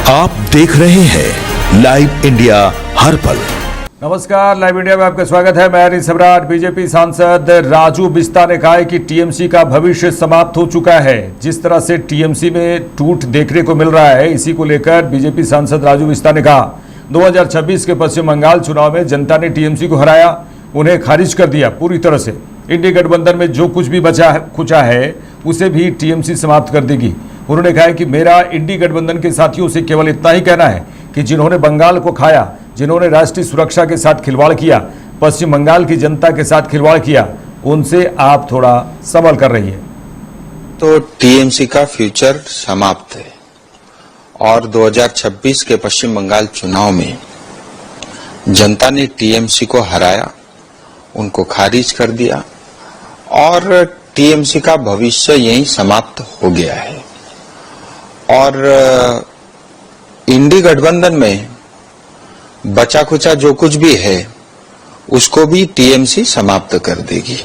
आप देख रहे हैं लाइव इंडिया हर पल। नमस्कार, लाइव इंडिया में आपका स्वागत है। मैं सम्राट। बीजेपी सांसद राजू बिस्ता ने कहा है कि टीएमसी का भविष्य समाप्त हो चुका है। जिस तरह से टीएमसी में टूट देखने को मिल रहा है, इसी को लेकर बीजेपी सांसद राजू बिस्ता ने कहा 2026 के पश्चिम बंगाल चुनाव में जनता ने टीएमसी को हराया, उन्हें खारिज कर दिया पूरी तरह से। इंडिया गठबंधन में जो कुछ भी खुचा है उसे भी टीएमसी समाप्त कर देगी। उन्होंने कहा है कि मेरा इंडी गठबंधन के साथियों से केवल इतना ही कहना है कि जिन्होंने बंगाल को खाया, जिन्होंने राष्ट्रीय सुरक्षा के साथ खिलवाड़ किया, पश्चिम बंगाल की जनता के साथ खिलवाड़ किया, उनसे आप थोड़ा संभल कर रहिए। तो टीएमसी का फ्यूचर समाप्त है और 2026 के पश्चिम बंगाल चुनाव में जनता ने टीएमसी को हराया, उनको खारिज कर दिया और टीएमसी का भविष्य यहीं समाप्त हो गया है। और इंडी गठबंधन में बचा खुचा जो कुछ भी है उसको भी टीएमसी समाप्त कर देगी।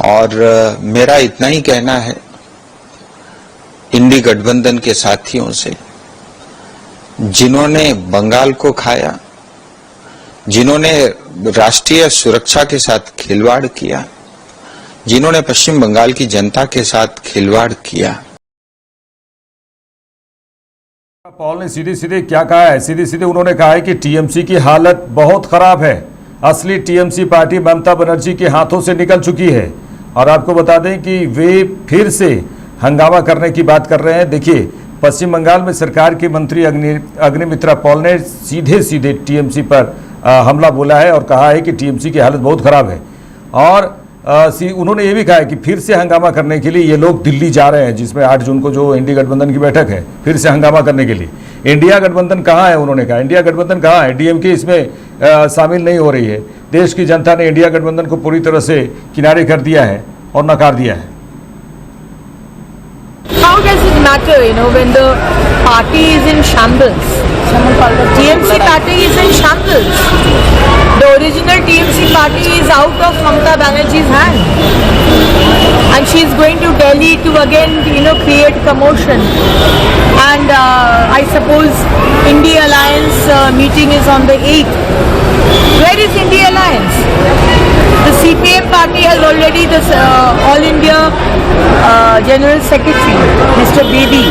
और मेरा इतना ही कहना है इंडी गठबंधन के साथियों से, जिन्होंने बंगाल को खाया, जिन्होंने राष्ट्रीय सुरक्षा के साथ खिलवाड़ किया, जिन्होंने पश्चिम बंगाल की जनता के साथ खिलवाड़ किया। पॉल ने सीधे सीधे क्या कहा है? सीधे सीधे उन्होंने कहा है कि टीएमसी की हालत बहुत खराब है। असली टीएमसी पार्टी ममता बनर्जी के हाथों से निकल चुकी है। और आपको बता दें कि वे फिर से हंगामा करने की बात कर रहे हैं। देखिए, पश्चिम बंगाल में सरकार के मंत्री अग्निमित्रा पॉल ने सीधे सीधे टीएमसी पर हमला बोला है और कहा है कि टीएमसी की हालत बहुत खराब है। और उन्होंने ये भी कहा है कि फिर से हंगामा करने के लिए ये लोग दिल्ली जा रहे हैं, जिसमें 8 जून को जो इंडिया गठबंधन की बैठक है, फिर से हंगामा करने के लिए। इंडिया गठबंधन कहाँ है? उन्होंने कहा इंडिया गठबंधन कहाँ है? डीएमके इसमें शामिल नहीं हो रही है। देश की जनता ने इंडिया गठबंधन को पूरी तरह से किनारे कर दिया है और नकार दिया है। How does it matter, when the party is in shambles? TMC party is in shambles. The original TMC party is out of Mamata Banerjee's hand, and she is going to Delhi to again, create commotion. And I suppose India Alliance meeting is on the 8th. Where is India Alliance? The CPM party has already, the All India General Secretary, Mr. Bedi,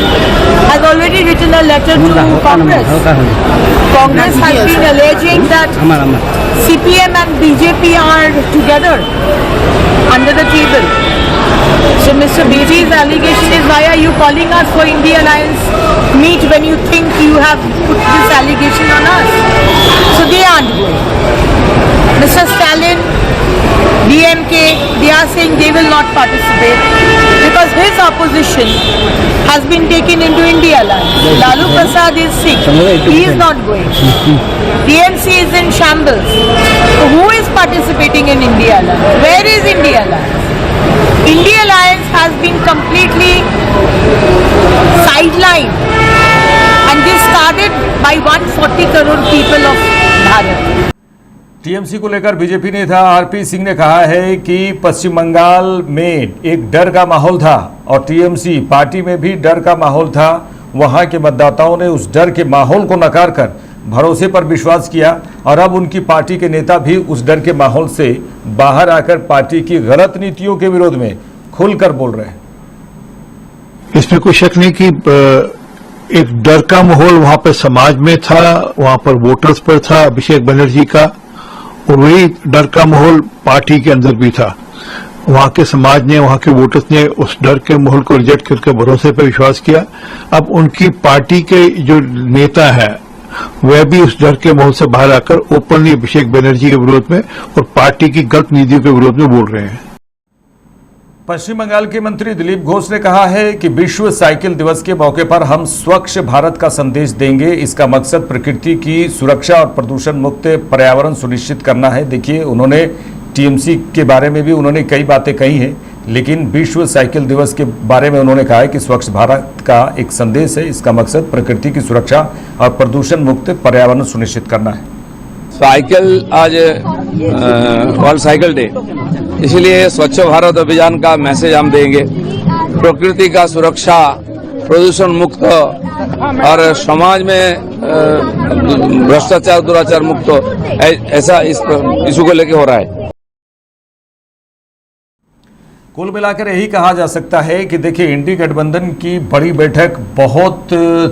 has already written a letter to Congress. Congress has been alleging that CPM and BJP are together under the table. So Mr. Bedi's allegation is, why are you calling us for India Alliance meet when you think you have put this allegation on us? So they aren't going. Mr. Stalin, DMK, they are saying they will not participate because his opposition has been taken into India Alliance. Lalu Prasad is sick, he is not going. TMC is in shambles. So who is participating in India Alliance? Where is India Alliance? India Alliance has been completely sidelined, and this started by 140 crore people of Bharat. TMC को लेकर BJP नेता RP Singh ने कहा है कि पश्चिम बंगाल में एक डर का माहौल था और टीएमसी पार्टी में भी डर का माहौल था। वहां के मतदाताओं ने उस डर के माहौल को नकार कर भरोसे पर विश्वास किया और अब उनकी पार्टी के नेता भी उस डर के माहौल से बाहर आकर पार्टी की गलत नीतियों के विरोध में खुलकर बोल रहे हैं। इसमें कोई शक नहीं कि एक डर का माहौल वहां पर समाज में था, वहां पर वोटर्स पर था अभिषेक बनर्जी का, और वही डर का माहौल पार्टी के अंदर भी था। वहां के समाज ने, वहां के वोटर्स ने उस डर के माहौल को रिजेक्ट करके भरोसे पर विश्वास किया। अब उनकी पार्टी के जो नेता है वह भी उस डर के माहौल से बाहर आकर ओपनली अभिषेक बनर्जी के विरोध में और पार्टी की गलत नीतियों के विरोध में बोल रहे हैं। पश्चिम बंगाल के मंत्री दिलीप घोष ने कहा है कि विश्व साइकिल दिवस के मौके पर हम स्वच्छ भारत का संदेश देंगे। इसका मकसद प्रकृति की सुरक्षा और प्रदूषण मुक्त पर्यावरण सुनिश्चित करना है। देखिए, उन्होंने टीएमसी के बारे में भी उन्होंने कई बातें कही हैं, लेकिन विश्व साइकिल दिवस के बारे में उन्होंने कहा है कि स्वच्छ भारत का एक संदेश है। इसका मकसद प्रकृति की सुरक्षा और प्रदूषण मुक्त पर्यावरण सुनिश्चित करना है। साइकिल आज वर्ल्ड साइकिल डे, इसलिए स्वच्छ भारत अभियान का मैसेज हम देंगे। प्रकृति का सुरक्षा प्रदूषण मुक्त और समाज में भ्रष्टाचार दुराचार मुक्त ऐसा इस इशू को लेके हो रहा है। कुल मिलाकर यही कहा जा सकता है कि देखिए, इंडी गठबंधन की बड़ी बैठक बहुत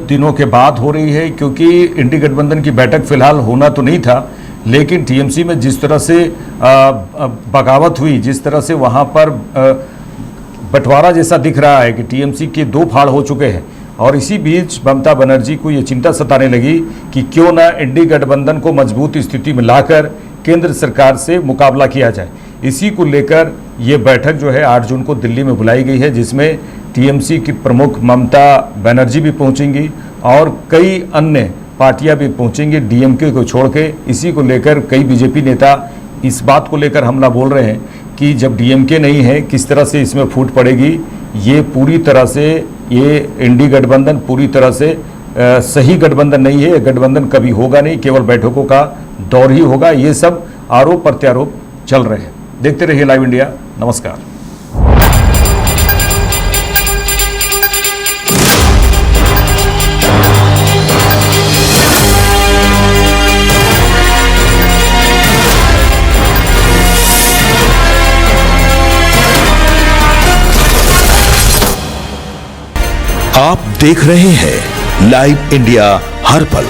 दिनों के बाद हो रही है, क्योंकि इंडी गठबंधन की बैठक फिलहाल होना तो नहीं था, लेकिन टीएमसी में जिस तरह से बगावत हुई, जिस तरह से वहां पर बंटवारा जैसा दिख रहा है कि टीएमसी के दो फाड़ हो चुके हैं, और इसी बीच ममता बनर्जी को ये चिंता सताने लगी कि क्यों ना इंडी गठबंधन को मजबूत स्थिति में लाकर केंद्र सरकार से मुकाबला किया जाए। इसी को लेकर ये बैठक जो है 8 जून को दिल्ली में बुलाई गई है, जिसमें टीएमसी की प्रमुख ममता बनर्जी भी पहुंचेंगी और कई अन्य पार्टियां भी पहुंचेंगी डीएमके को छोड़ के। इसी को लेकर कई बीजेपी नेता इस बात को लेकर हमला बोल रहे हैं कि जब डीएमके नहीं है, किस तरह से इसमें फूट पड़ेगी। ये पूरी तरह से ये इंडी गठबंधन पूरी तरह से सही गठबंधन नहीं है। गठबंधन कभी होगा नहीं, केवल बैठकों का दौर ही होगा। ये सब आरोप प्रत्यारोप चल रहे हैं। देखते रहिए लाइव इंडिया। नमस्कार। आप देख रहे हैं लाइव इंडिया हर पल।